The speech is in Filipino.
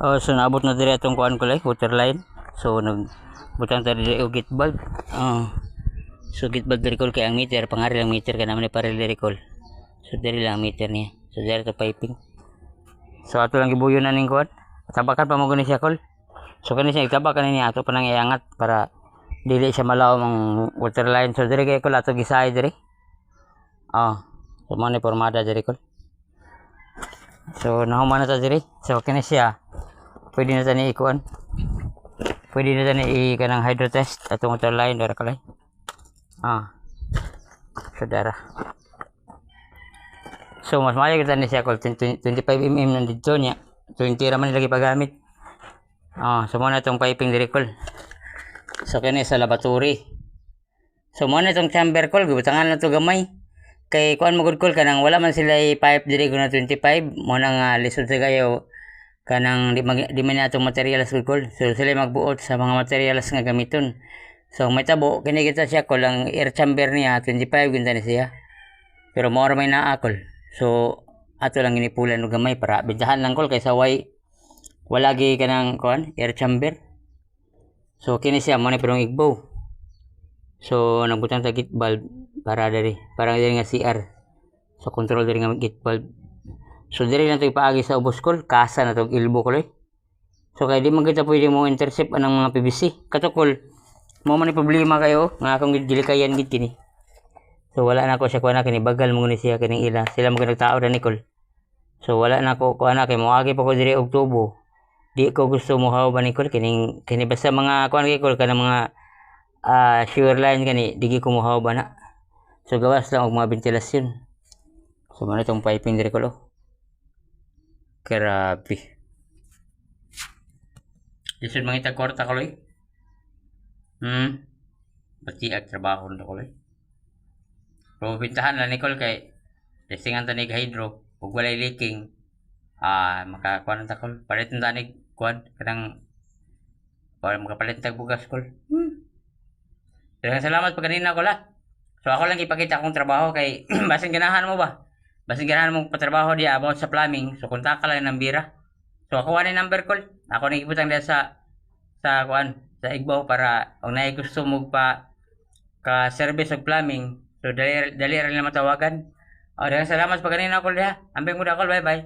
Oh, so naabot na diri atong kuan ko water line. So nagbutang ta diri og gate valve. So gate valve diri kay ang meter pangari lang meter ka naman ni para diri kol. So diri lang meter niya. So diri to piping. So ato lang gibuyon na ning kuan. Tabakan pa mo gani siya kol. So kani siya tabakan niya ato pa nang iangat para dili siya malaw ang water line. So diri kay kol ato gisay diri. So mo ni formada diri kol. So nahuman na ta diri. So kani siya pwede na tani ikuan. Pwede na tani kanang hydro test atong water line dara kalay. Saudara. So mas maayo kita ni siya kol 25 mm nandito niya. 20 raman lagi pagamit. So mo na tong piping diri kol. So kani sa laboratory. So mo na tong chamber kol gibutangan na to gamay. Kay kuan mo gud kol kanang wala man sila pipe diri na 25 mo nang lisod sa gayo kanang di man atong materials gud kol. So sila magbuot sa mga materials nga gamiton. So may tabo kini kita siya kol ang air chamber niya 25 ginta ni siya. Pero mo ra may naa kol. So ato lang ginipulan og gamay para bintahan lang kol kaysa wala gi kanang kuan air chamber. So kini siya mo ni perong igbow. So nagbutang ta gate valve para diri nga CR. So control diri nga gate valve. So diri lang to ipaagi sa ubos kol, kasa na to ilbo kol. So kay di man kita pwede mo intercept anang mga PVC. Katukol mo man ni problema kayo nga akong gilikayan gid kini. So wala na ko siya kuan na kini bagal mo ni siya kining ila. Sila mo nagtao na Nicole. So wala na ko kuan na kay moagi pa ko diri og tubo. Di ko gusto mo haw ba Nicole kini basta mga kuan kay kol kanang mga shear line kani digi ko mo haw ba na. So gawas lang og mga ventilasyon. So man itong piping diri kol. Grabe. Isod mangita korta koloy. Bati ang trabaho na koloy. Pero pintahan na Nicole kay testingan tanig hydro ug walay leaking. Makakuan ta kol. Palitan tanig kuan kanang para makapalit tag bugas kol. Daghang salamat pa kanina kol. So ako lang ipakita akong trabaho kay basin ganahan mo ba? Basin ganahan mo patrabaho di about sa plumbing. So kontak ka lang ng bira. So ako ani number call. Ako ni ibutang diha sa kuan sa Igbo para kung naay gusto mo pa ka service og plumbing. So dali ra nila matawagan. Daghang salamat pa kanina call diha. Ambeng mo da call bye bye.